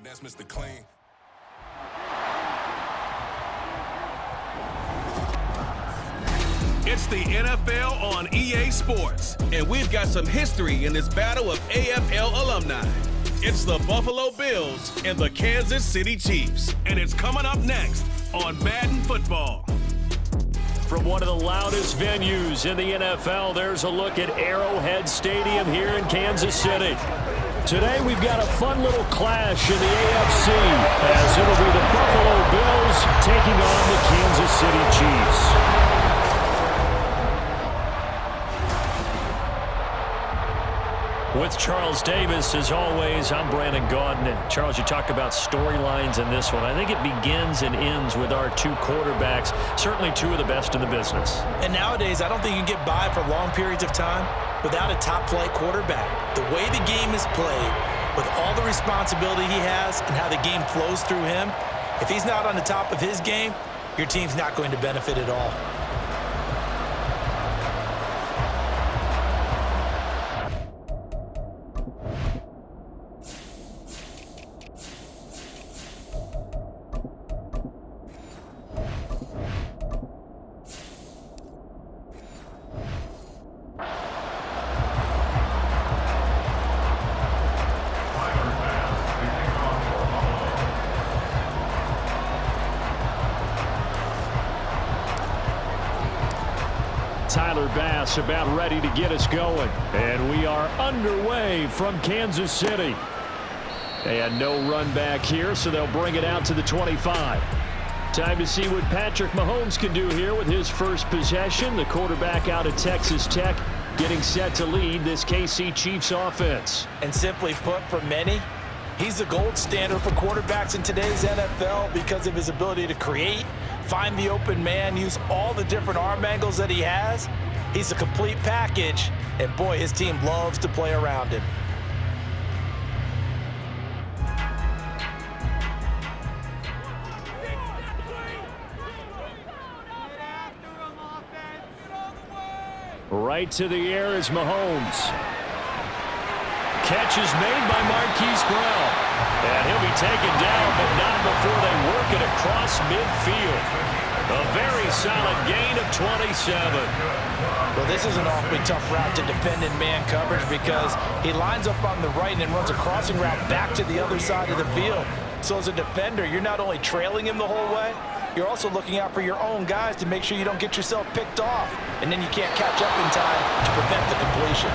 That's Mr. Clean. It's the NFL on EA Sports, and we've got some history in this battle of AFL alumni. It's the Buffalo Bills and the Kansas City Chiefs, and it's coming up next on Madden Football. From one of the loudest venues in the NFL, there's a look at Arrowhead Stadium here in Kansas City. Today we've got a fun little clash in the AFC, as it'll be the Buffalo Bills taking on the Kansas City Chiefs. With Charles Davis, as always, I'm Brandon Gaudin. Charles, you talk about storylines in this one. I think it begins and ends with our two quarterbacks, certainly two of the best in the business. And nowadays, I don't think you can get by for long periods of time without a top-flight quarterback. The way the game is played, with all the responsibility he has and how the game flows through him, if he's not on the top of his game, your team's not going to benefit at all. Tyler Bass about ready to get us going. And we are underway from Kansas City. And no run back here, so they'll bring it out to the 25. Time to see what Patrick Mahomes can do here with his first possession. The quarterback out of Texas Tech getting set to lead this KC Chiefs offense. And simply put, for many, he's the gold standard for quarterbacks in today's NFL because of his ability to create, find the open man, use all the different arm angles that he has. He's a complete package, and boy, his team loves to play around him. Right to the air is Mahomes. Catch is made by Marquise Brown. And he'll be taken down, but not before they work it across midfield. A very solid gain of 27. Well, this is an awfully tough route to defend in man coverage because he lines up on the right and then runs a crossing route back to the other side of the field. So as a defender, you're not only trailing him the whole way, you're also looking out for your own guys to make sure you don't get yourself picked off. And then you can't catch up in time to prevent the completion.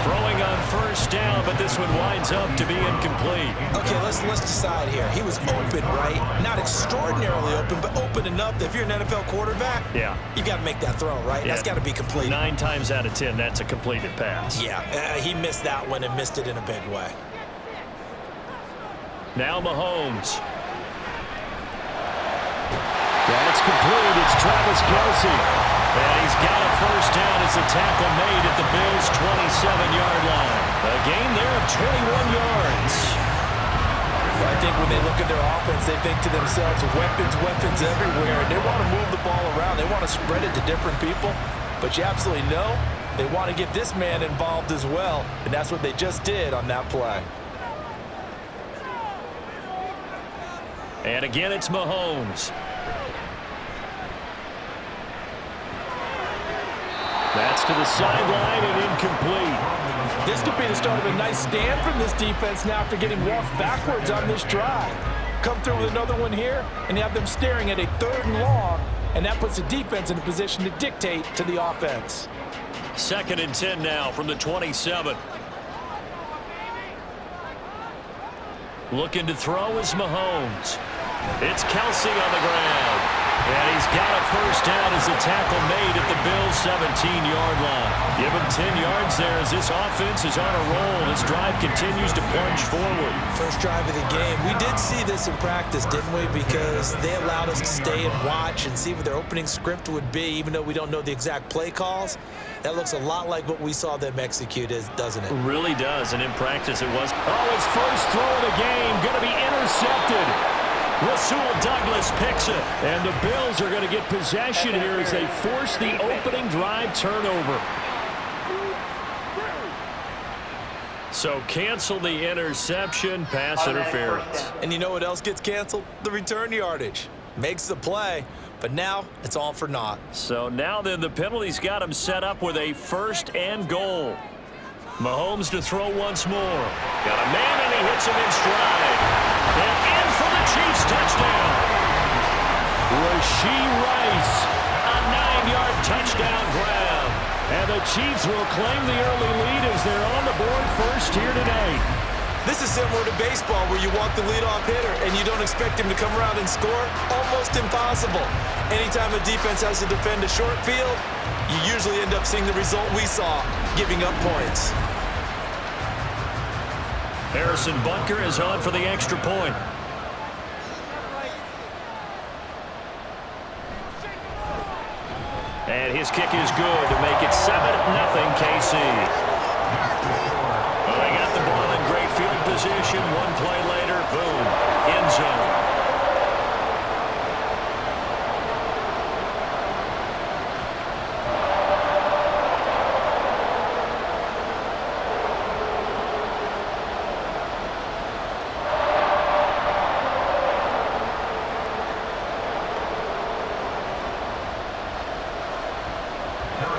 Throwing on first down, but this one winds up to be incomplete. Okay, let's decide here. He was open, right? Not extraordinarily open, but open enough that if you're an NFL quarterback, you got to make that throw, right? Yeah. That's got to be complete. 9 times out of 10, that's a completed pass. Yeah, he missed that one and missed it in a big way. Now Mahomes. That's complete. It's Travis Kelce. And he's got a first down as the tackle made at the Bills' 27-yard line. A gain there of 21 yards. Well, I think when they look at their offense, they think to themselves, weapons everywhere. And they want to move the ball around. They want to spread it to different people. But you absolutely know they want to get this man involved as well. And that's what they just did on that play. And again, it's Mahomes. That's to the sideline and incomplete. This could be the start of a nice stand from this defense now after getting walked backwards on this drive. Come through with another one here, and you have them staring at a 3rd and long, and that puts the defense in a position to dictate to the offense. 2nd and 10 now from the 27. Looking to throw is Mahomes. It's Kelce on the ground. And he's got a first down as the tackle made at the Bills' 17-yard line. Give him 10 yards there as this offense is on a roll. This drive continues to plunge forward. First drive of the game. We did see this in practice, didn't we? Because they allowed us to stay and watch and see what their opening script would be, even though we don't know the exact play calls. That looks a lot like what we saw them execute, doesn't it? It really does, and in practice it was. Oh, his first throw of the game going to be intercepted. Rasul Douglas picks it, and the Bills are going to get possession here as they force the opening drive turnover. So cancel the interception, pass interference. And you know what else gets canceled? The return yardage. Makes the play, but now it's all for naught. So now then the penalty's got him set up with a 1st and goal. Mahomes to throw once more. Got a man and he hits him in stride. And in for the Chiefs touchdown. Rashee Rice, a 9-yard touchdown grab. And the Chiefs will claim the early lead as they're on the board first here tonight. This is similar to baseball where you walk the leadoff hitter and you don't expect him to come around and score. Almost impossible. Anytime a defense has to defend a short field, you usually end up seeing the result we saw, giving up points. Harrison Butker is on for the extra point. And his kick is good to make it 7-0 KC. Well, they got the ball in great field position. One play later, boom, end zone.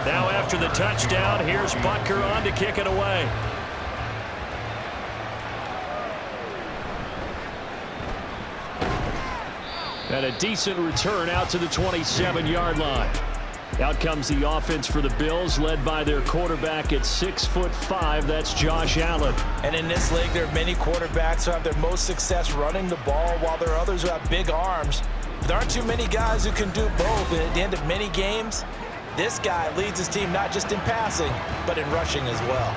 Now after the touchdown, here's Butker on to kick it away. And a decent return out to the 27-yard line. Out comes the offense for the Bills, led by their quarterback at 6'5". That's Josh Allen. And in this league, there are many quarterbacks who have their most success running the ball, while there are others who have big arms. There aren't too many guys who can do both. And at the end of many games, this guy leads his team not just in passing, but in rushing as well.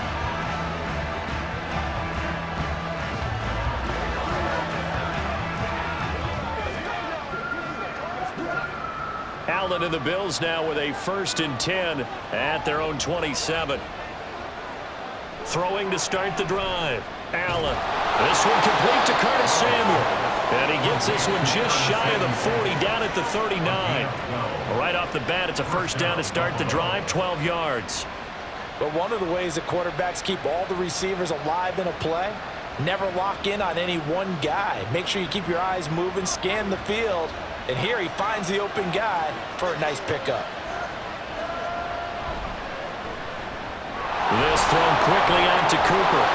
Allen and the Bills now with a 1st and 10 at their own 27. Throwing to start the drive. Allen. This one complete to Curtis Samuel. And he gets this one just shy of the 40, down at the 39. Right off the bat, it's a 1st down to start the drive, 12 yards. But one of the ways that quarterbacks keep all the receivers alive in a play, never lock in on any one guy. Make sure you keep your eyes moving, scan the field. And here he finds the open guy for a nice pickup. This thrown quickly out to Cooper.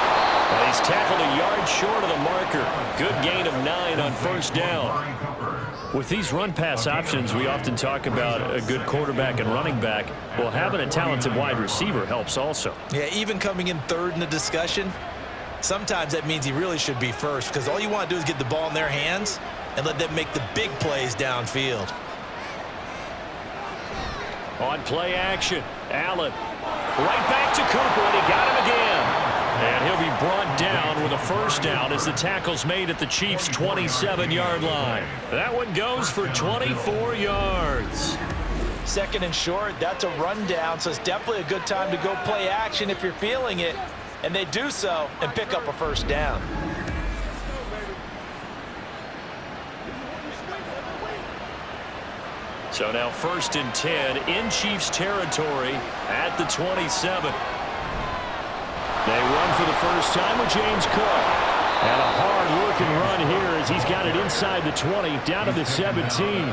And he's tackled a yard short of the marker. Good gain of 9 on 1st down. With these run-pass options, we often talk about a good quarterback and running back. Well, having a talented wide receiver helps also. Yeah, even coming in 3rd in the discussion, sometimes that means he really should be 1st, because all you want to do is get the ball in their hands and let them make the big plays downfield. On play action, Allen. Right back to Cooper, and he got him again. And he'll be brought down with a 1st down as the tackle's made at the Chiefs' 27-yard line. That one goes for 24 yards. 2nd and short, that's a rundown, so it's definitely a good time to go play action if you're feeling it. And they do so and pick up a 1st down. So now 1st and 10 in Chiefs territory at the 27. They run for the first time with James Cook. And a hard-working run here as he's got it inside the 20, down to the 17.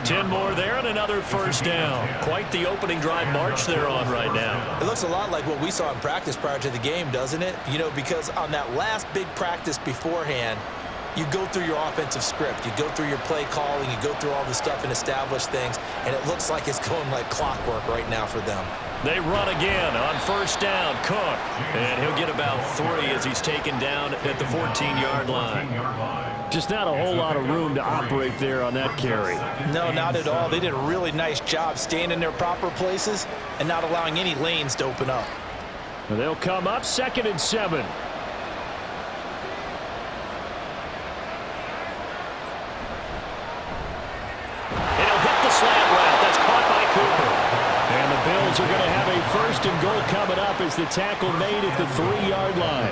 10 more there and another 1st down. Quite the opening drive march they're on right now. It looks a lot like what we saw in practice prior to the game, doesn't it? You know, because on that last big practice beforehand, you go through your offensive script. You go through your play calling. You go through all the stuff and establish things. And it looks like it's going like clockwork right now for them. They run again on 1st down. Cook. And he'll get about 3 as he's taken down at the 14-yard line. Just not a whole lot of room to operate there on that carry. No, not at all. They did a really nice job staying in their proper places and not allowing any lanes to open up. They'll come up 2nd and 7. Bills are going to have a 1st and goal coming up as the tackle made at the 3-yard line.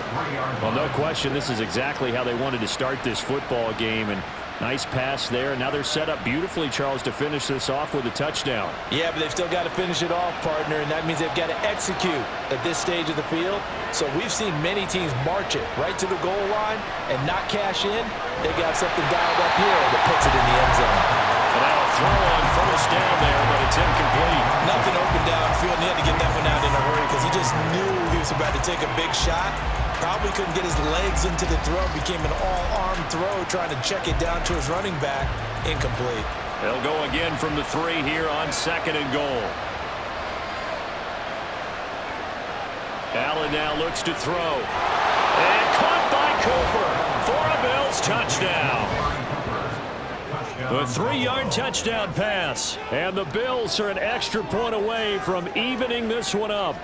Well, no question, this is exactly how they wanted to start this football game, and Nice pass there. Now they're set up beautifully, Charles, to finish this off with a touchdown. Yeah, but they've still got to finish it off, partner, and that means they've got to execute at this stage of the field. So we've seen many teams march it right to the goal line and not cash in. They got something dialed up here that puts it in the end zone. And now a throw on first down there, but it's incomplete. Nothing open downfield, and he had to get that one out in a hurry because he just knew he was about to take a big shot. Probably couldn't get his legs into the throw. Became an all-arm throw, trying to check it down to his running back. Incomplete. They'll go again from the 3 here on 2nd and goal. Allen now looks to throw. And caught by Cooper for a Bills touchdown. A 3-yard touchdown pass. And the Bills are an extra point away from evening this one up.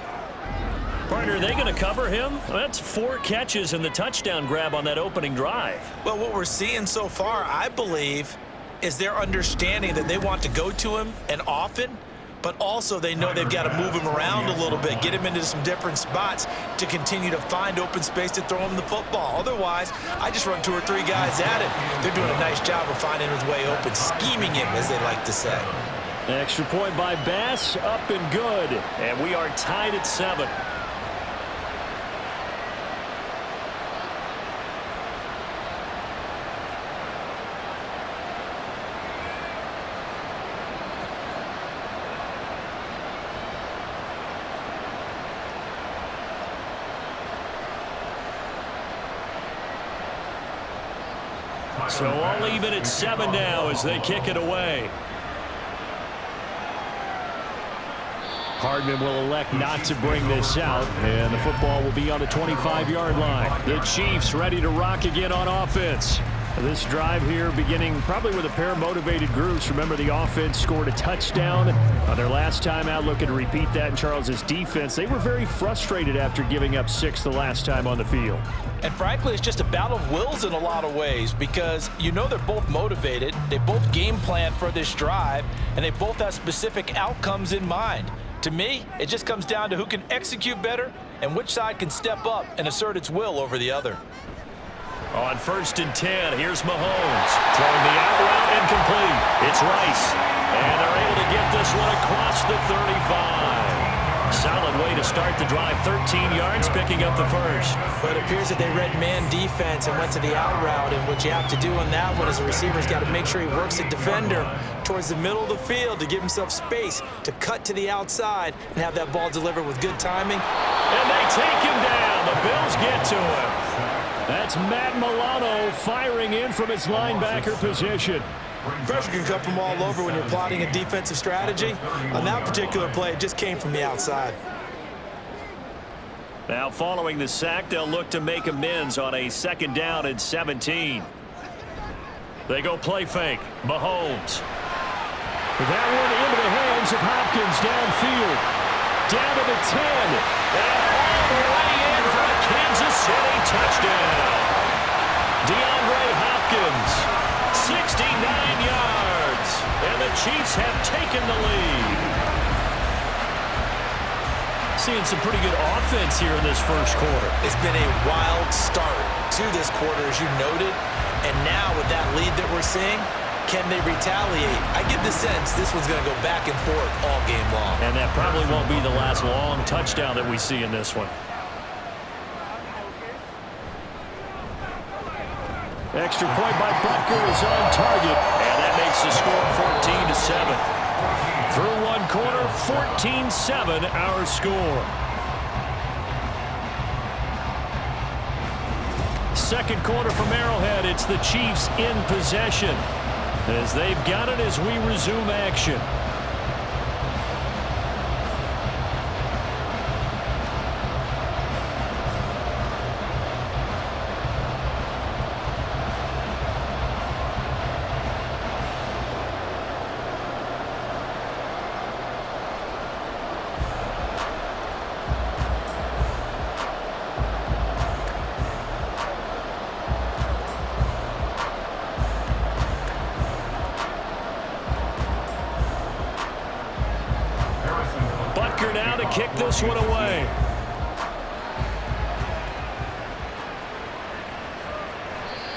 Partner, are they going to cover him? That's 4 catches and the touchdown grab on that opening drive. Well, what we're seeing so far, I believe, is their understanding that they want to go to him and often, but also they know they've got to move him around a little bit, get him into some different spots to continue to find open space to throw him the football. Otherwise, I just run 2 or 3 guys at him. They're doing a nice job of finding his way open, scheming him, as they like to say. Extra point by Bass, up and good. And we are tied at 7. So all even at 7 now as they kick it away. Hardman will elect not to bring this out, and the football will be on the 25-yard line. The Chiefs ready to rock again on offense. This drive here beginning probably with a pair of motivated groups. Remember, the offense scored a touchdown on their last time out. Looking to repeat that in Charles's defense. They were very frustrated after giving up 6 the last time on the field. And frankly, it's just a battle of wills in a lot of ways because you know they're both motivated. They both game plan for this drive, and they both have specific outcomes in mind. To me, it just comes down to who can execute better and which side can step up and assert its will over the other. On 1st and 10, here's Mahomes. Throwing the out route incomplete. It's Rice. And they're able to get this one across the 35. Solid way to start the drive. 13 yards, picking up the first. But it appears that they read man defense and went to the out route. And what you have to do on that one is the receiver's got to make sure he works the defender towards the middle of the field to give himself space to cut to the outside and have that ball delivered with good timing. And they take him down. The Bills get to him. That's Matt Milano firing in from his linebacker position. Pressure can come from all over when you're plotting a defensive strategy. On that particular play, it just came from the outside. Now following the sack, they'll look to make amends on a 2nd down and 17. They go play fake. Mahomes. That one into the hands of Hopkins downfield. Down to the 10. And all the way in for a Kansas City touchdown. DeAndre Hopkins, 69 yards. And the Chiefs have taken the lead. Seeing some pretty good offense here in this first quarter. It's been a wild start to this quarter, as you noted. And now with that lead that we're seeing, can they retaliate? I get the sense this one's going to go back and forth all game long. And that probably won't be the last long touchdown that we see in this one. Extra point by Butker is on target. And that makes the score 14-7. Through one quarter, 14-7 our score. Second quarter from Arrowhead, it's the Chiefs in possession as they've got it as we resume action. Now to kick this one away.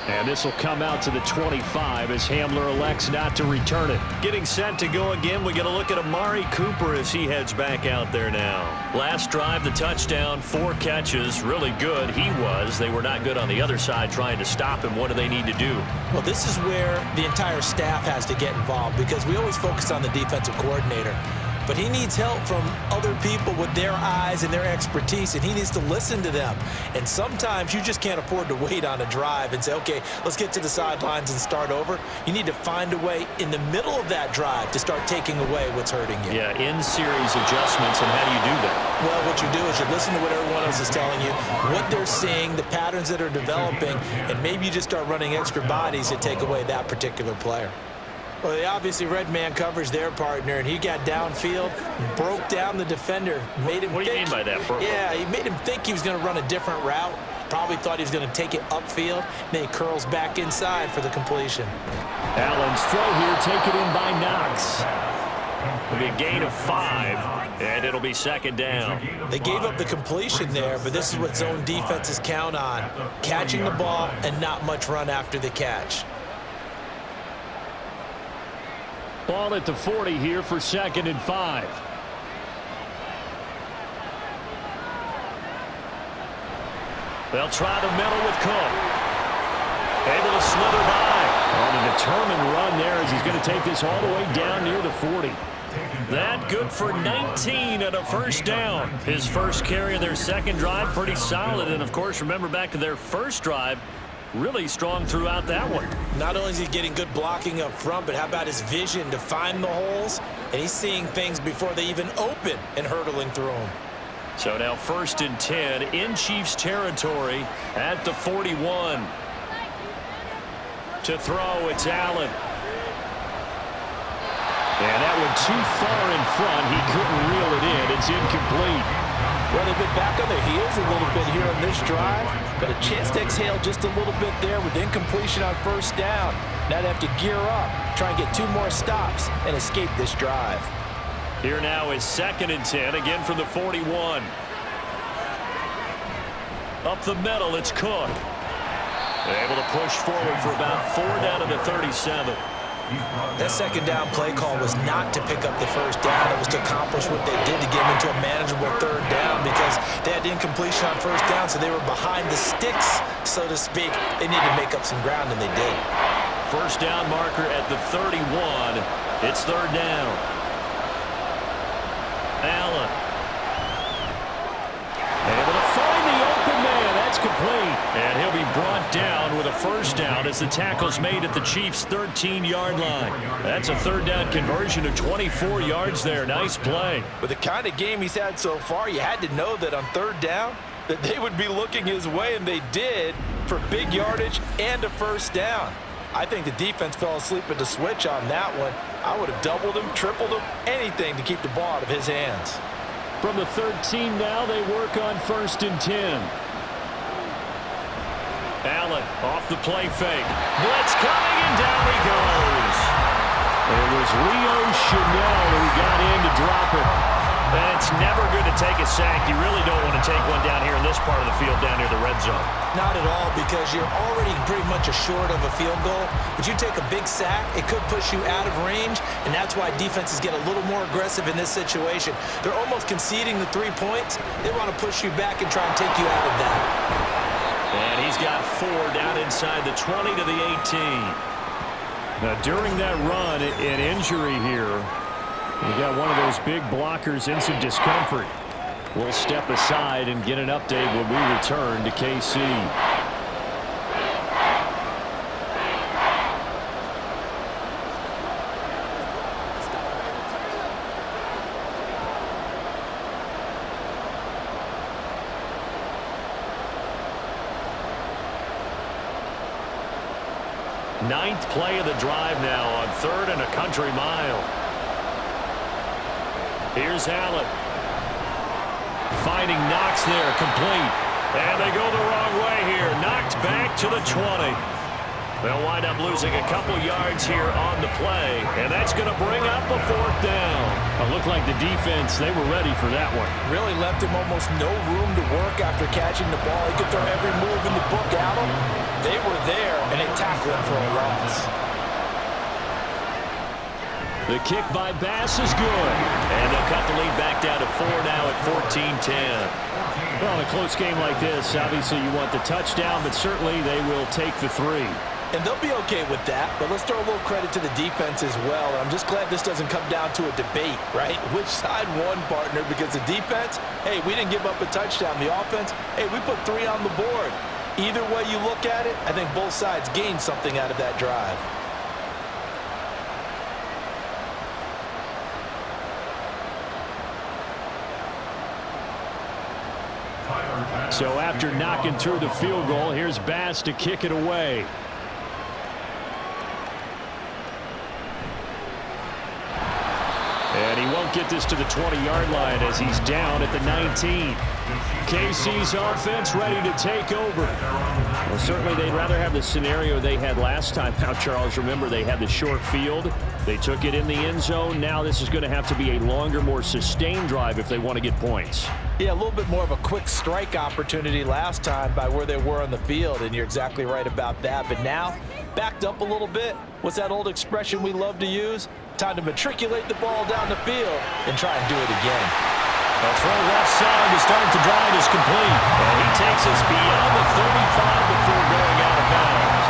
And this will come out to the 25 as Hamler elects not to return it. Getting set to go again, we get a look at Amari Cooper as he heads back out there now. Last drive, the touchdown, 4 catches, really good. He was. They were not good on the other side trying to stop him. What do they need to do? Well, this is where the entire staff has to get involved because we always focus on the defensive coordinator. But he needs help from other people with their eyes and their expertise, and he needs to listen to them. And sometimes you just can't afford to wait on a drive and say, okay, let's get to the sidelines and start over. You need to find a way in the middle of that drive to start taking away what's hurting you. Yeah, in-series adjustments, and how do you do that? Well, what you do is you listen to what everyone else is telling you, what they're seeing, the patterns that are developing, and maybe you just start running extra bodies to take away that particular player. Well, they obviously read man coverage their partner, and he got downfield, broke down the defender, made him What do you mean by that, bro? Yeah, he made him think he was going to run a different route. Probably thought he was going to take it upfield. Then he curls back inside for the completion. Allen's throw here taken in by Knox. It'll be a gain of 5, and it'll be second down. They gave up the completion there, but this is what zone defenses count on, catching the ball and not much run after the catch. Ball at the 40 here for 2nd and 5. They'll try the middle with Cook. Able to slither by. On a determined run there as he's going to take this all the way down near the 40. That good for 19 and a first down. His first carry of their second drive, pretty solid. And, of course, remember back to their first drive, really strong throughout that one. Not only is he getting good blocking up front, but how about his vision to find the holes? And he's seeing things before they even open and hurdling through them. So now 1st and 10 in Chiefs territory at the 41. To throw, it's Allen. And that one too far in front. He couldn't reel it in. It's incomplete. Well, they've been back on their heels a little bit here on this drive, but a chance to exhale just a little bit there with incompletion on first down. Now they have to gear up, try and get 2 more stops, and escape this drive. Here now is 2nd and 10, again from the 41. Up the middle, it's Cook. Able to push forward for about 4 down to the 37. That second down play call was not to pick up the first down. It was to accomplish what they did to get them into a manageable 3rd down because they had incompletion on first down, so they were behind the sticks, so to speak. They needed to make up some ground, and they did. First down marker at the 31. It's 3rd down. Allen. Able to find the open man. That's complete. And he'll be brought down with a first down as the tackle's made at the Chiefs' 13-yard line. That's a 3rd down conversion of 24 yards there. Nice play. With the kind of game he's had so far, you had to know that on 3rd down that they would be looking his way, and they did for big yardage and a first down. I think the defense fell asleep at the switch on that one. I would have doubled him, tripled him, anything to keep the ball out of his hands. From the 13 now, they work on 1st and 10. Allen off the play fake. Blitz coming, and down he goes. It was Leo Chanel who got in to drop it. And it's never good to take a sack. You really don't want to take one down here in this part of the field down near the red zone. Not at all, because you're already pretty much short of a field goal. But you take a big sack, it could push you out of range, and that's why defenses get a little more aggressive in this situation. They're almost conceding the 3 points. They want to push you back and try and take you out of that. And he's got 4 down inside the 20 to the 18. Now, during that run, an injury here. You got one of those big blockers in some discomfort. We'll step aside and get an update when we return to KC. Ninth play of the drive now on 3rd and a country mile. Here's Allen. Finding Knox there, complete. And they go the wrong way here. Knocked back to the 20. They'll wind up losing a couple yards here on the play. And that's going to bring up a 4th down. It looked like the defense, they were ready for that one. Really left him almost no room to work after catching the ball. He could throw every move in the book at him. They were there, and tackling for a loss. The kick by Bass is good. And they'll cut the lead back down to 4 now at 14-10. Well, in a close game like this, obviously you want the touchdown, but certainly they will take the 3. And they'll be okay with that, but let's throw a little credit to the defense as well. I'm just glad this doesn't come down to a debate, right? Which side won, partner? Because the defense, hey, we didn't give up a touchdown. The offense, hey, we put 3 on the board. Either way you look at it, I think both sides gained something out of that drive. So after knocking through the field goal, here's Bass to kick it away. And he won't get this to the 20-yard line as he's down at the 19. KC's offense ready to take over. Well, certainly they'd rather have the scenario they had last time out, Charles. Remember, they had the short field. They took it in the end zone. Now this is going to have to be a longer, more sustained drive if they want to get points. Yeah, a little bit more of a quick strike opportunity last time by where they were on the field, and you're exactly right about that. But now, backed up a little bit. What's that old expression we love to use? Time to matriculate the ball down the field and try and do it again. A throw left side to start the drive is complete. And he takes us beyond the 35 before going out of bounds.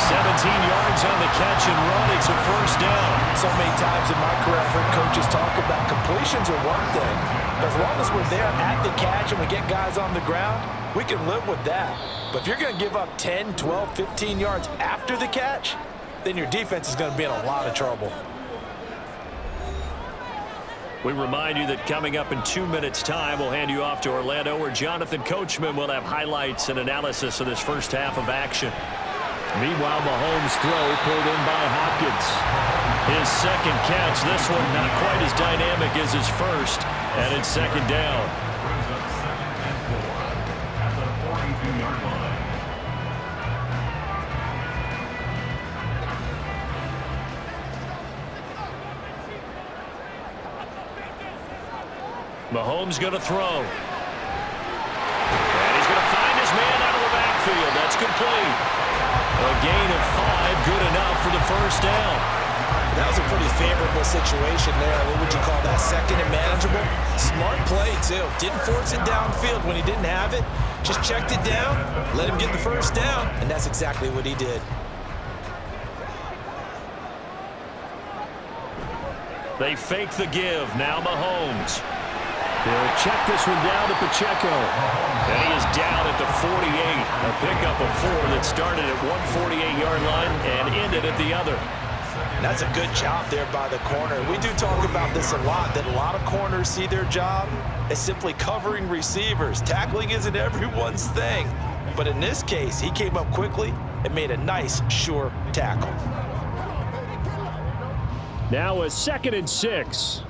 17 yards on the catch and run. It's a first down. So many times in my career, I've heard coaches talk about completions are one thing. But as long as we're there at the catch and we get guys on the ground, we can live with that. But if you're going to give up 10, 12, 15 yards after the catch, then your defense is going to be in a lot of trouble. We remind you that coming up in 2 minutes' time, we'll hand you off to Orlando, where Jonathan Coachman will have highlights and analysis of this first half of action. Meanwhile, Mahomes' throw pulled in by Hopkins. His second catch, this one not quite as dynamic as his first, and it's second down. Mahomes going to throw. And he's going to find his man out of the backfield. That's complete. A gain of 5, good enough for the first down. That was a pretty favorable situation there. What would you call that? Second and manageable? Smart play, too. Didn't force it downfield when he didn't have it. Just checked it down, let him get the first down, and that's exactly what he did. They fake the give. Now Mahomes. They'll check this one down to Pacheco. And he is down at the 48. A pickup of 4 that started at 148-yard line and ended at the other. That's a good job there by the corner. We do talk about this a lot, that a lot of corners see their job as simply covering receivers. Tackling isn't everyone's thing. But in this case, he came up quickly and made a nice, sure tackle. Now a 2nd and 6.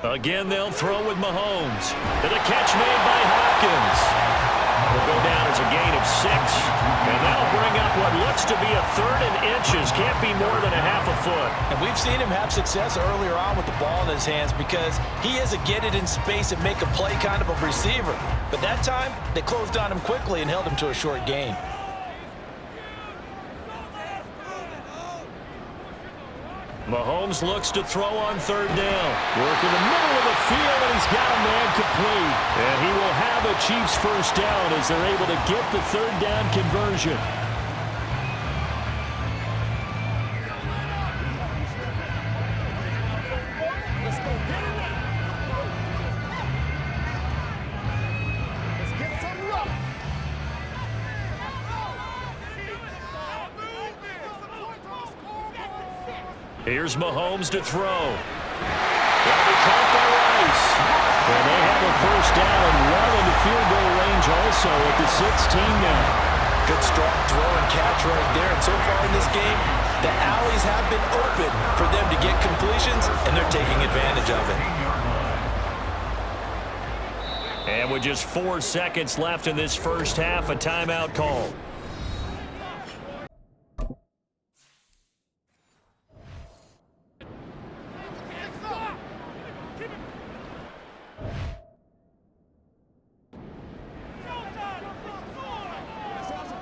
Again, they'll throw with Mahomes. And a catch made by Hopkins. Will go down as a gain of 6. And that'll bring up what looks to be a 3rd and inches. Can't be more than a half a foot. And we've seen him have success earlier on with the ball in his hands because he is a get it in space and make a play kind of a receiver. But that time, they closed on him quickly and held him to a short gain. Mahomes looks to throw on 3rd down. Work in the middle of the field, and he's got a man complete. And he will have a Chiefs first down as they're able to get the 3rd down conversion. Here's Mahomes to throw. That'll be caught by Rice. And they have a first down and well into field goal range also at the 16 now. Good strong throw and catch right there. And so far in this game, the alleys have been open for them to get completions, and they're taking advantage of it. And with just 4 seconds left in this first half, a timeout call.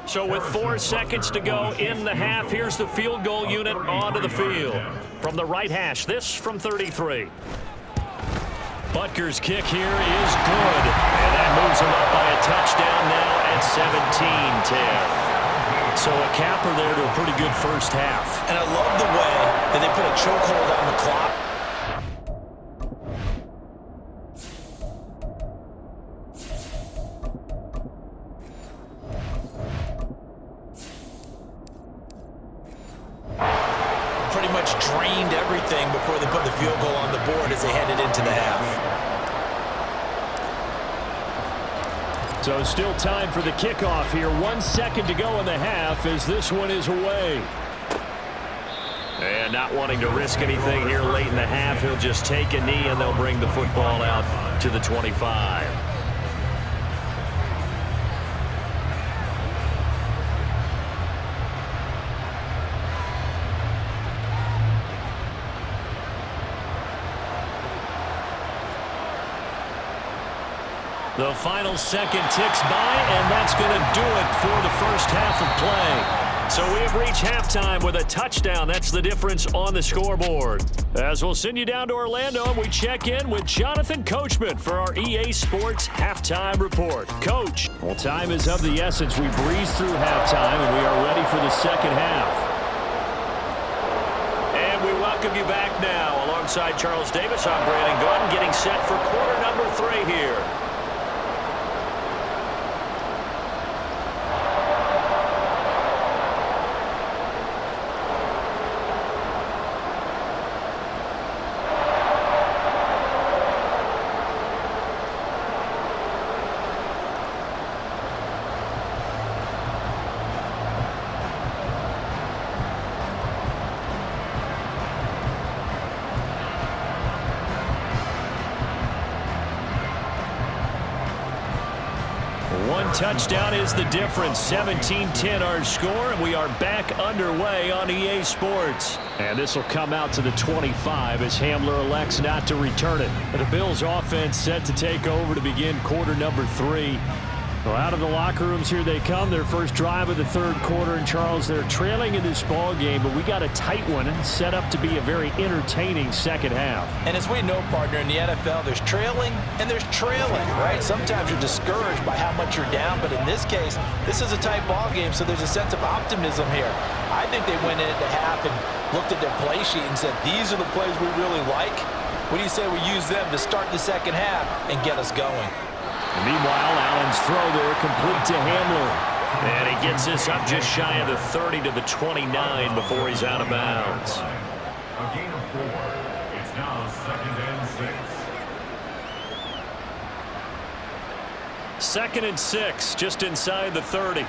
So with 4 seconds to go in the half, here's the field goal unit onto the field. From the right hash, this from 33. Butker's kick here is good. And that moves him up by a touchdown now at 17-10. So a capper there to a pretty good first half. And I love the way that they put a chokehold on the clock. Pretty much drained everything before they put the field goal on the board as they headed into the half. So still time for the kickoff here. 1 second to go in the half as this one is away. And not wanting to risk anything here late in the half, he'll just take a knee and they'll bring the football out to the 25. The final second ticks by, and that's going to do it for the first half of play. So we have reached halftime with a touchdown. That's the difference on the scoreboard. As we'll send you down to Orlando, and we check in with Jonathan Coachman for our EA Sports Halftime Report. Coach. Well, time is of the essence. We breeze through halftime, and we are ready for the second half. And we welcome you back now. Alongside Charles Davis, I'm Brandon Gordon, getting set for quarter number 3 here. One touchdown is the difference. 17-10 our score, and we are back underway on EA Sports. And this will come out to the 25 as Hamler elects not to return it. The Bills offense set to take over to begin quarter number 3. Well, out of the locker rooms here they come. Their first drive of the third quarter. And Charles, they're trailing in this ball game, but we got a tight one set up to be a very entertaining second half. And as we know, partner, in the NFL, there's trailing and there's trailing, right? Sometimes you're discouraged by how much you're down, but in this case, this is a tight ball game, so there's a sense of optimism here. I think they went into half and looked at their play sheet and said, these are the plays we really like. What do you say we use them to start the second half and get us going? Meanwhile, Allen's throw there complete to Hamler. And he gets this up just shy of the 30 to the 29 before he's out of bounds. A gain of 4. It's now 2nd and 6. 2nd and 6, just inside the 30.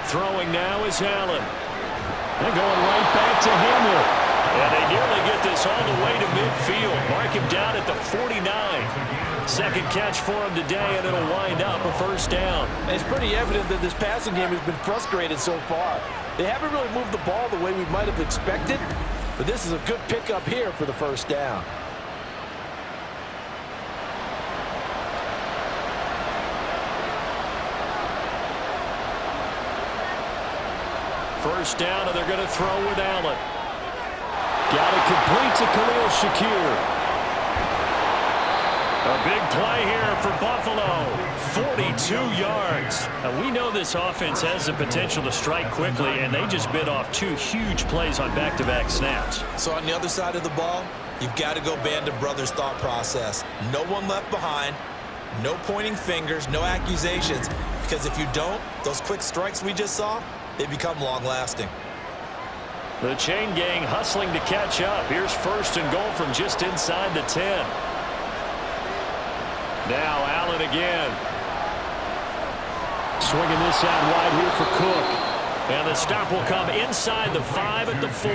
Throwing now is Allen. They're going right back to Hamler. And they nearly get this all the way to midfield. Mark him down at the 49. Second catch for him today, and it'll wind up a first down. And it's pretty evident that this passing game has been frustrated so far. They haven't really moved the ball the way we might have expected, but this is a good pickup here for the first down. First down, and they're going to throw with Allen. Got it complete to Khalil Shakir. A big play here for Buffalo. 42 yards. Now, we know this offense has the potential to strike quickly, and they just bit off 2 huge plays on back-to-back snaps. So on the other side of the ball, you've got to go Band of Brothers thought process. No one left behind, no pointing fingers, no accusations, because if you don't, those quick strikes we just saw, they become long-lasting. The chain gang hustling to catch up. Here's 1st and goal from just inside the 10. Now Allen again. Swinging this out wide here for Cook. And the stop will come inside the 5 at the 4.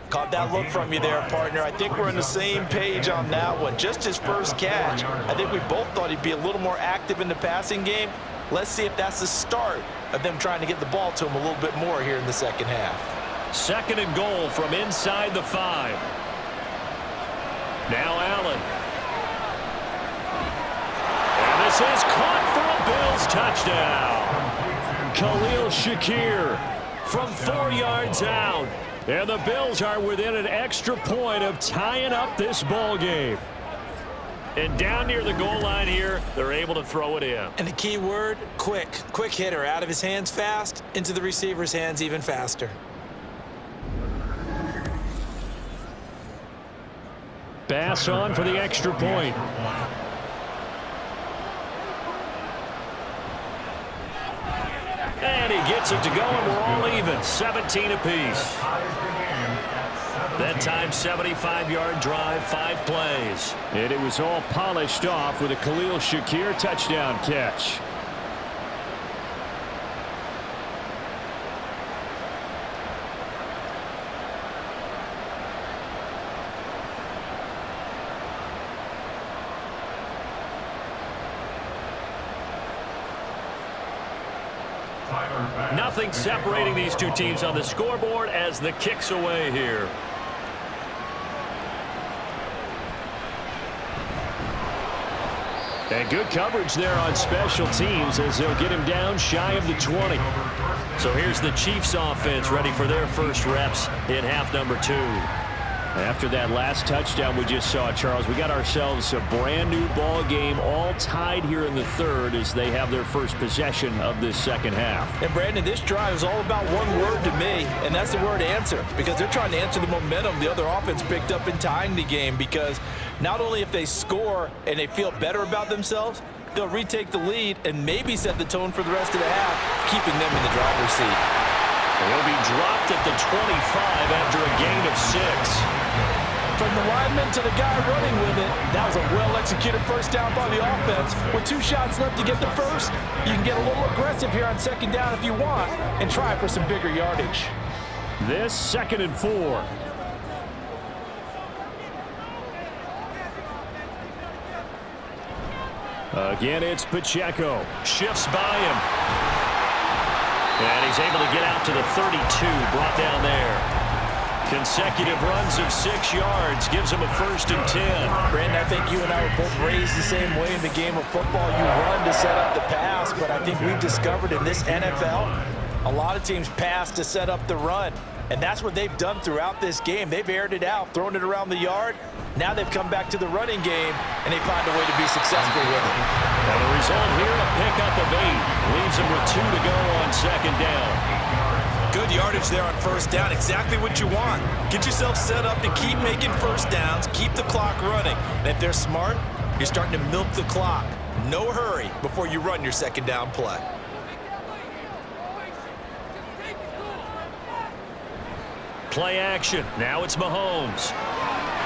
Caught that look from you there, partner. I think we're on the same page on that one. Just his first catch. I think we both thought he'd be a little more active in the passing game. Let's see if that's the start of them trying to get the ball to him a little bit more here in the second half. 2nd and goal from inside the 5. Now Allen. And this is caught for a Bills touchdown. Khalil Shakir from 4 yards out. And the Bills are within an extra point of tying up this ball game. And down near the goal line here, they're able to throw it in. And the key word, quick. Quick hitter. Out of his hands fast, into the receiver's hands even faster. Pass on for the extra point. And he gets it to go, and we're all even. 17 apiece. That time, 75-yard drive, 5 plays. And it was all polished off with a Khalil Shakir touchdown catch. Nothing separating these two teams on the scoreboard as the kick's away here. And good coverage there on special teams as they'll get him down shy of the 20. So here's the Chiefs offense ready for their first reps in half number 2. After that last touchdown we just saw, Charles, we got ourselves a brand new ball game, all tied here in the third as they have their first possession of this second half. And Brandon, this drive is all about one word to me, and that's the word answer, because they're trying to answer the momentum the other offense picked up in tying the game, because not only if they score and they feel better about themselves, they'll retake the lead and maybe set the tone for the rest of the half, keeping them in the driver's seat. He'll be dropped at the 25 after a gain of 6. From the lineman to the guy running with it, that was a well-executed first down by the offense. With 2 shots left to get the first, you can get a little aggressive here on second down if you want and try for some bigger yardage. This 2nd and 4. Again, it's Pacheco. Shifts by him. And he's able to get out to the 32, brought down there. Consecutive runs of 6 yards gives him a 1st and 10. Brandon, I think you and I were both raised the same way in the game of football. You run to set up the pass, but I think we've discovered in this NFL, a lot of teams pass to set up the run. And that's what they've done throughout this game. They've aired it out, thrown it around the yard. Now they've come back to the running game, and they find a way to be successful with it. And the result here, a pickup of 8. Leaves them with 2 to go on second down. Good yardage there on first down. Exactly what you want. Get yourself set up to keep making first downs, keep the clock running. And if they're smart, you're starting to milk the clock. No hurry before you run your second down play. Play action. Now it's Mahomes.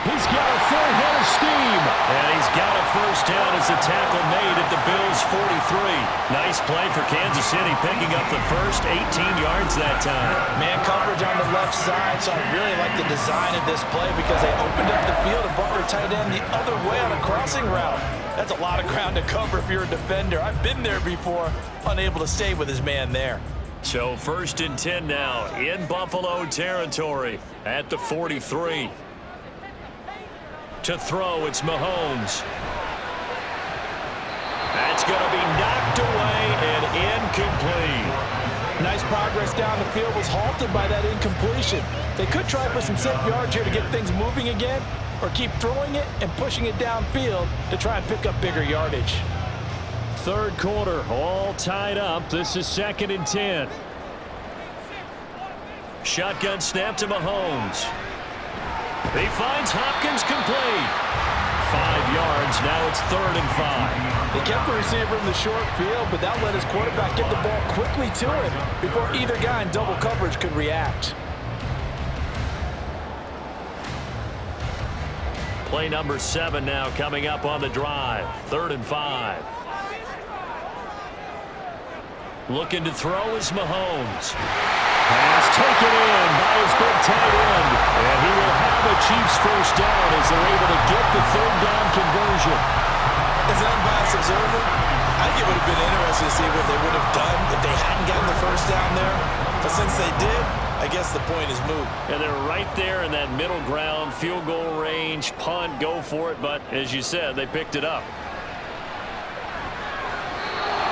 He's got a full head of steam. And he's got a first down as the tackle made at the Bills' 43. Nice play for Kansas City, picking up the first 18 yards that time. Man coverage on the left side, so I really like the design of this play because they opened up the field and brought their tight end the other way on a crossing route. That's a lot of ground to cover if you're a defender. I've been there before, unable to stay with his man there. So 1st and 10 now in Buffalo territory at the 43. To throw, it's Mahomes. That's going to be knocked away and incomplete. Nice progress down the field, was halted by that incompletion. They could try for some safe yards here to get things moving again, or keep throwing it and pushing it downfield to try and pick up bigger yardage. 3rd quarter, all tied up. This is 2nd and 10. Shotgun snap to Mahomes. He finds Hopkins complete. 5 yards. Now it's 3rd and 5. They kept the receiver in the short field, but that let his quarterback get the ball quickly to him before either guy in double coverage could react. Play number 7 now coming up on the drive. 3rd and 5. Looking to throw is Mahomes. Pass taken in by his big tight end. And he will have a Chiefs first down as they're able to get the 3rd down conversion. As an unbiased observer, I think it would have been interesting to see what they would have done if they hadn't gotten the first down there. But since they did, I guess the point is moot. And they're right there in that middle ground, field goal range, punt, go for it. But as you said, they picked it up.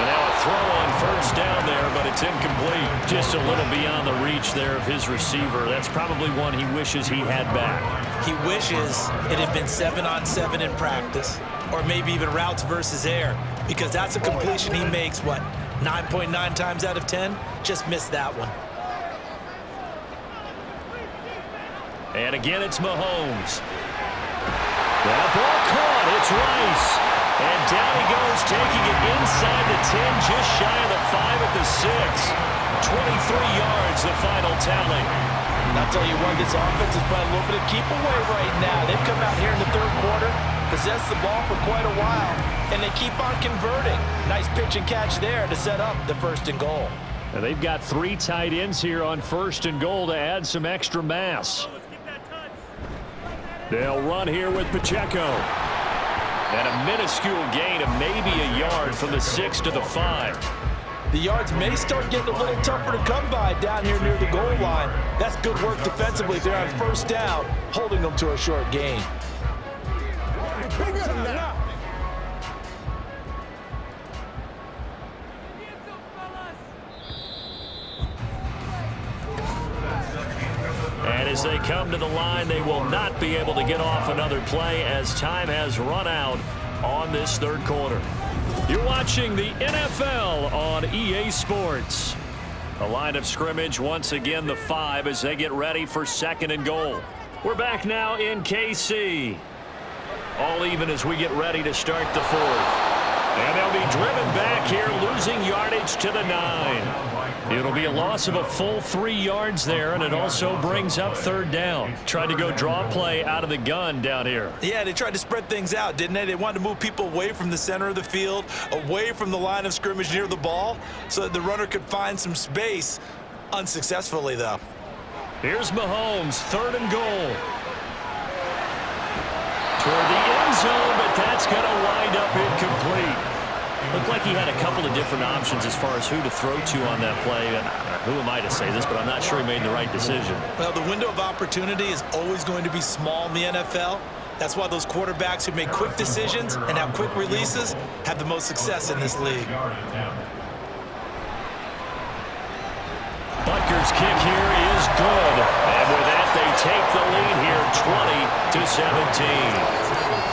And now a throw on first down there, but it's incomplete. Just a little beyond the reach there of his receiver. That's probably one he wishes he had back. He wishes it had been 7-on-7 in practice, or maybe even routes versus air, because that's a completion he makes, what, 9.9 times out of 10? Just missed that one. And again, it's Mahomes. That ball caught. It's Rice. And down he goes, taking it inside the 10, just shy of the 5 at the 6. 23 yards, the final tally. I'll tell you what, this offense is playing a little bit of keep away right now. They've come out here in the third quarter, possessed the ball for quite a while, and they keep on converting. Nice pitch and catch there to set up the 1st and goal. And they've got 3 tight ends here on 1st and goal to add some extra mass. They'll run here with Pacheco. And a minuscule gain of maybe a yard from the 6 to the 5. The yards may start getting a little tougher to come by down here near the goal line. That's good work defensively there on 1st down, holding them to a short gain. And as they come to the line, they will not be able to get off another play as time has run out on this 3rd quarter. You're watching the NFL on EA Sports. A line of scrimmage, once again the 5 as they get ready for 2nd and goal. We're back now in KC. All even as we get ready to start the 4th. And they'll be driven back here, losing yardage to the 9. It'll be a loss of a full 3 yards there, and it also brings up 3rd down. Tried to go draw play out of the gun down here. Yeah, they tried to spread things out, didn't they? They wanted to move people away from the center of the field, away from the line of scrimmage near the ball, so that the runner could find some space. Unsuccessfully, though. Here's Mahomes, 3rd and goal. Toward the end zone, but that's going to wind up incomplete. Looked like he had a couple of different options as far as who to throw to on that play. And who am I to say this, but I'm not sure he made the right decision. Well, the window of opportunity is always going to be small in the NFL. That's why those quarterbacks who make quick decisions and have quick releases have the most success in this league. Butker's kick here is good. And with that, they take the lead here, 20-17.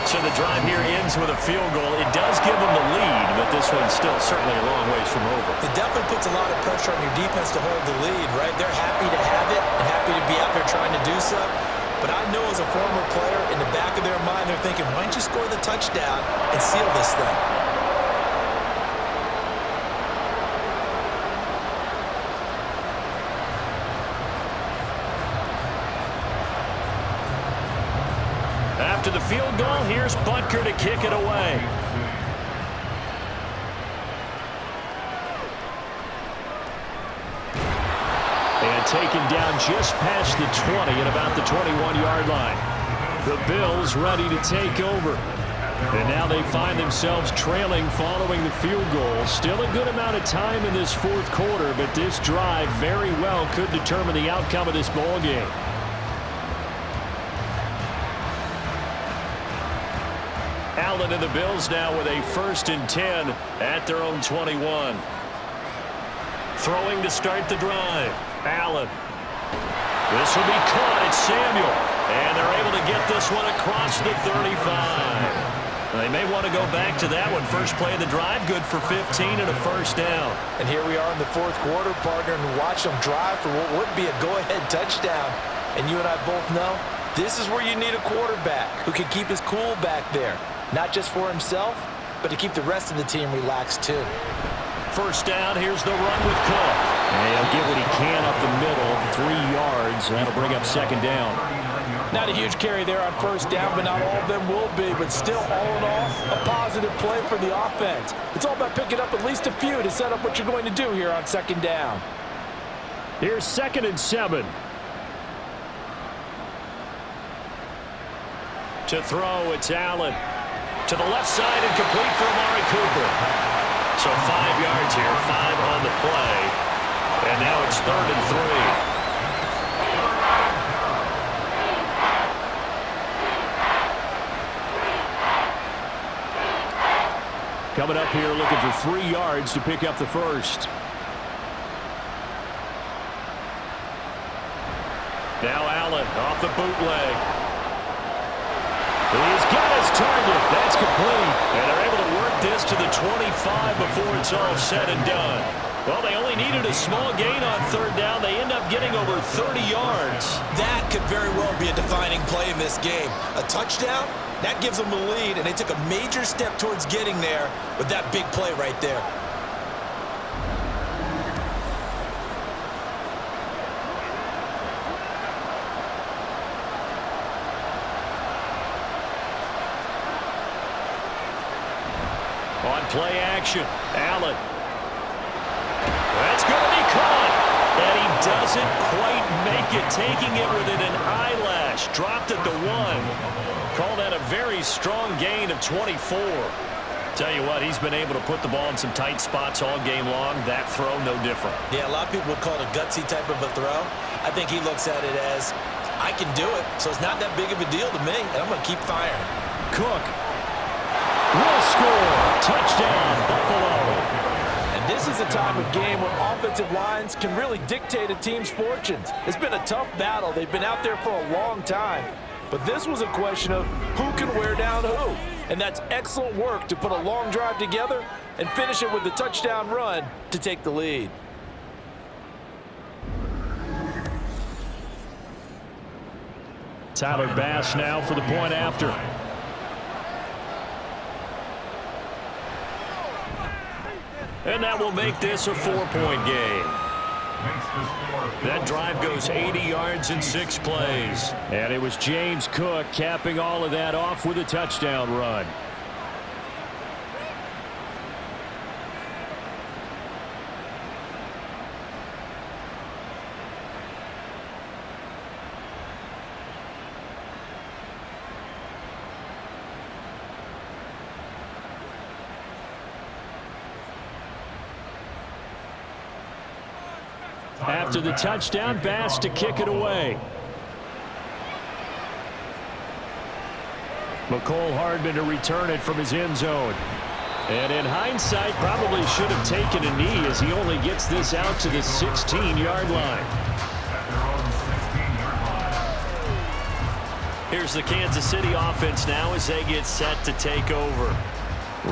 So the drive here ends with a field goal. It does give them the lead, but this one's still certainly a long ways from over. It definitely puts a lot of pressure on your defense to hold the lead, right? They're happy to have it and happy to be out there trying to do so. But I know as a former player, in the back of their mind, they're thinking, why don't you score the touchdown and seal this thing? After the field goal, here's Butker to kick it away. And taken down just past the 20 at about the 21-yard line. The Bills ready to take over. And now they find themselves trailing following the field goal. Still a good amount of time in this 4th quarter, but this drive very well could determine the outcome of this ball game. Allen and the Bills now with a 1st and 10 at their own 21. Throwing to start the drive. Allen. This will be caught. It's Samuel. And they're able to get this one across the 35. They may want to go back to that one. First play of the drive, good for 15 and a 1st down. And here we are in the 4th quarter, partner, and watch them drive for what would be a go-ahead touchdown. And you and I both know this is where you need a quarterback who can keep his cool back there. Not just for himself, but to keep the rest of the team relaxed too. 1st down, here's the run with Cook. And he'll get what he can up the middle, 3 yards. That'll bring up 2nd down. Not a huge carry there on 1st down, but not all of them will be. But still, all in all, a positive play for the offense. It's all about picking up at least a few to set up what you're going to do here on 2nd down. Here's 2nd and 7. To throw, it's Allen. To the left side and complete for Amari Cooper. So 5 yards here, 5 on the play. And now it's 3rd and 3. Coming up here looking for 3 yards to pick up the first. Now Allen off the bootleg. He's got his target. That's complete. And they're able to work this to the 25 before it's all said and done. Well, they only needed a small gain on third down. They end up getting over 30 yards. That could very well be a defining play in this game. A touchdown, that gives them the lead, and they took a major step towards getting there with that big play right there. On play action, Allen. That's going to be caught. And he doesn't quite make it, taking it within an eyelash. Dropped at the 1. Call that a very strong gain of 24. Tell you what, he's been able to put the ball in some tight spots all game long. That throw, no different. Yeah, a lot of people would call it a gutsy type of a throw. I think he looks at it as, I can do it, so it's not that big of a deal to me, and I'm going to keep firing. Cook will score. Touchdown, Buffalo. And this is a time of game where offensive lines can really dictate a team's fortunes. It's been a tough battle. They've been out there for a long time. But this was a question of who can wear down who. And that's excellent work to put a long drive together and finish it with the touchdown run to take the lead. Tyler Bass now for the point after. And that will make this a 4-point game. That drive goes 80 yards in 6 plays. And it was James Cook capping all of that off with a touchdown run. After the touchdown, Bass to kick it away. McCole Hardman to return it from his end zone. And in hindsight, probably should have taken a knee as he only gets this out to the 16-yard line. Here's the Kansas City offense now as they get set to take over.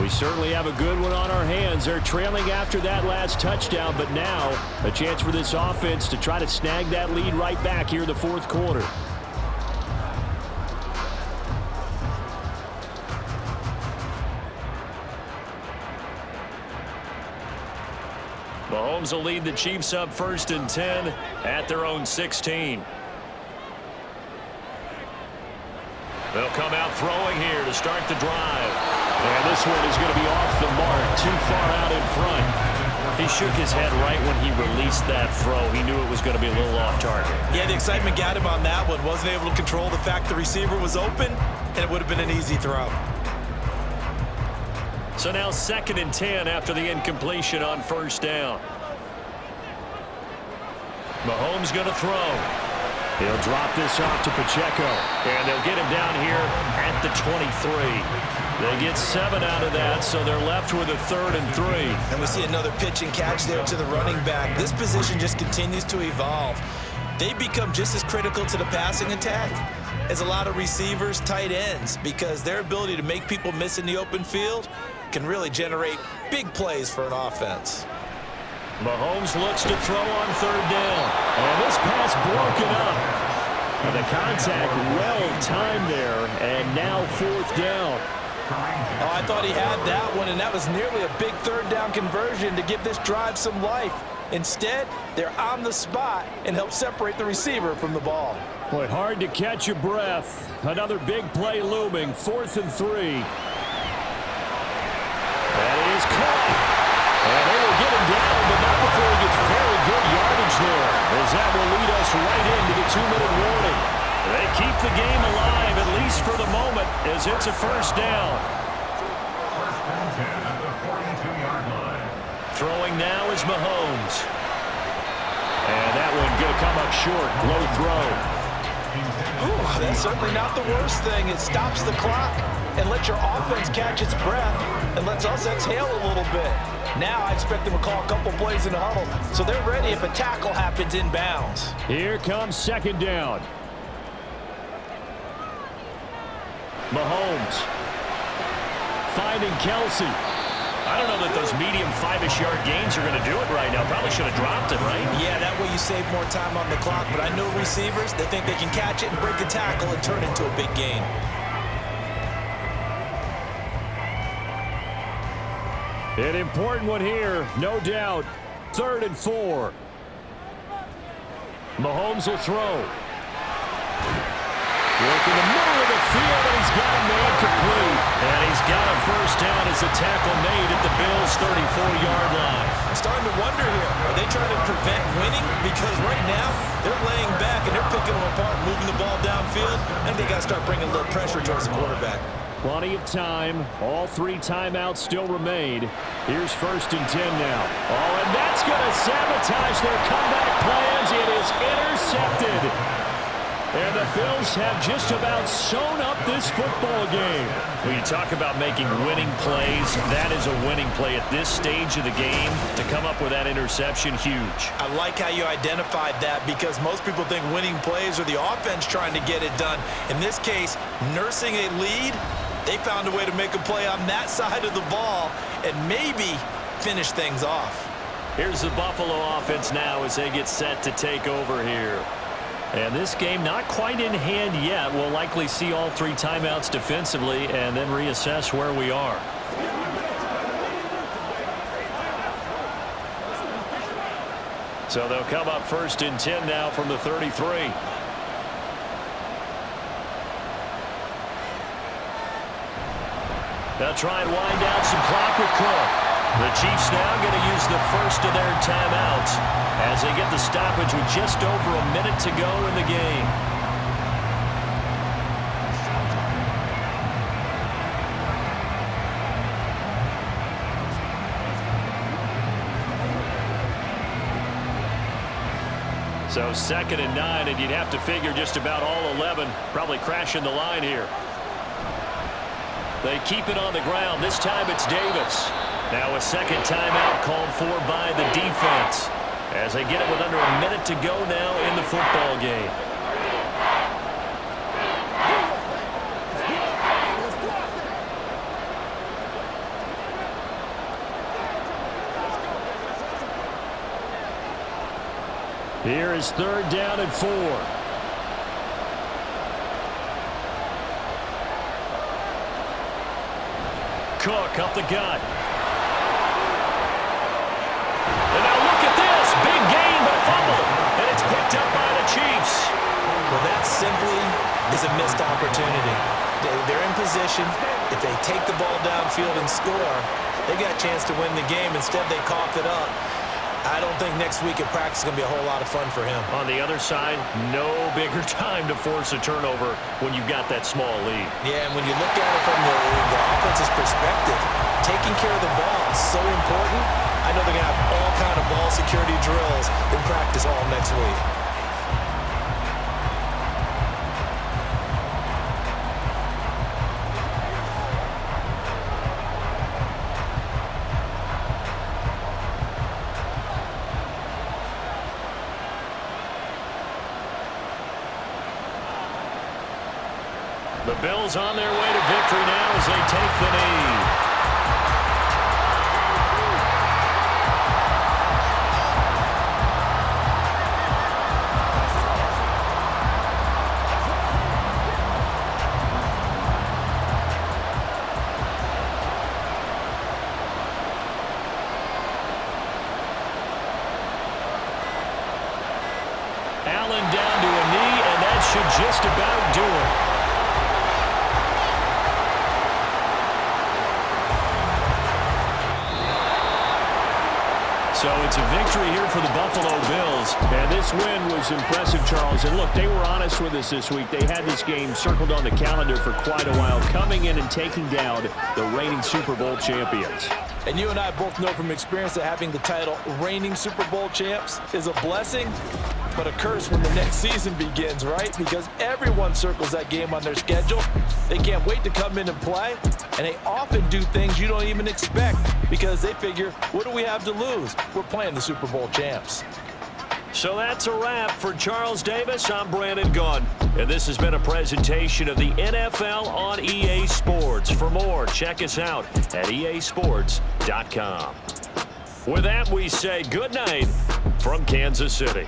We certainly have a good one on our hands. They're trailing after that last touchdown, but now a chance for this offense to try to snag that lead right back here in the fourth quarter. Mahomes will lead the Chiefs up 1st and 10 at their own 16. They'll come out throwing here to start the drive. And this one is going to be off the mark, too far out in front. He shook his head right when he released that throw. He knew it was going to be a little off target. Yeah, the excitement got him on that one. Wasn't able to control the fact the receiver was open, and it would have been an easy throw. So now 2nd and 10 after the incompletion on 1st down. Mahomes going to throw. He'll drop this off to Pacheco, and they'll get him down here at the 23. They get 7 out of that, so they're left with a 3rd and 3. And we see another pitch and catch there to the running back. This position just continues to evolve. They become just as critical to the passing attack as a lot of receivers, tight ends, because their ability to make people miss in the open field can really generate big plays for an offense. Mahomes looks to throw on 3rd down. And this pass broken up. And the contact well timed there, and now 4th down. Oh, I thought he had that one, and that was nearly a big 3rd down conversion to give this drive some life. Instead, they're on the spot and help separate the receiver from the ball. Boy, hard to catch your breath. Another big play looming, 4th and 3. That is caught. And they will get him down, but not before he gets very good yardage there, as that will lead us right into the 2-minute warning. They keep the game alive, at least for the moment, as it's a 1st down. 1st and 10 at the 42-yard line. Throwing now is Mahomes. And that one going to come up short. Low throw. Ooh, that's certainly not the worst thing. It stops the clock. and let your offense catch its breath and lets us exhale a little bit. Now I expect them to call a couple plays in the huddle so they're ready if a tackle happens inbounds. Here comes second down. Mahomes finding Kelsey. I don't know that those medium 5-ish yard gains are going to do it right now. Probably should have dropped it, right? Yeah, that way you save more time on the clock. But I know receivers, they think they can catch it and break a tackle and turn it into a big gain. An important one here, no doubt. 3rd and 4. Mahomes will throw. Work in the middle of the field, and he's got a man complete. And he's got a first down as the tackle made at the Bills' 34-yard line. I'm starting to wonder here, are they trying to prevent winning? Because right now, they're laying back and they're picking them apart, moving the ball downfield, and they got to start bringing a little pressure towards the quarterback. Plenty of time. All 3 timeouts still remain. Here's 1st and 10 now. Oh, and that's going to sabotage their comeback plans. It is intercepted. And the Bills have just about sewn up this football game. When you talk about making winning plays, that is a winning play at this stage of the game. To come up with that interception, huge. I like how you identified that because most people think winning plays are the offense trying to get it done. In this case, nursing a lead, they found a way to make a play on that side of the ball and maybe finish things off. Here's the Buffalo offense now as they get set to take over here. And this game not quite in hand yet. We'll likely see all 3 timeouts defensively and then reassess where we are. So they'll come up 1st and 10 now from the 33. They'll try and wind down some clock with Cook. The Chiefs now going to use the first of their timeouts as they get the stoppage with just over a minute to go in the game. So 2nd and 9, and you'd have to figure just about all 11 probably crashing the line here. They keep it on the ground. This time it's Davis. Now a second timeout called for by the defense as they get it with under a minute to go now in the football game. Here is 3rd down and 4. Cook up the gut. And now look at this. Big gain, but a fumble. And it's picked up by the Chiefs. Well, that simply is a missed opportunity. They're in position. If they take the ball downfield and score, they got a chance to win the game. Instead, they coughed it up. I don't think next week at practice is going to be a whole lot of fun for him. On the other side, no bigger time to force a turnover when you've got that small lead. Yeah, and when you look at it from the offense's perspective, taking care of the ball is so important. I know they're going to have all kind of ball security drills in practice all next week. The Bills on their way to victory now as they take the knee. Allen down to a knee, and that should just about do it. So it's a victory here for the Buffalo Bills. And this win was impressive, Charles. And look, they were honest with us this week. They had this game circled on the calendar for quite a while, coming in and taking down the reigning Super Bowl champions. And you and I both know from experience that having the title reigning Super Bowl champs is a blessing but a curse when the next season begins, right? Because everyone circles that game on their schedule. They can't wait to come in and play, and they often do things you don't even expect because they figure, what do we have to lose? We're playing the Super Bowl champs. So that's a wrap for Charles Davis. I'm Brandon Gunn, and this has been a presentation of the NFL on EA Sports. For more, check us out at easports.com. With that, we say good night from Kansas City.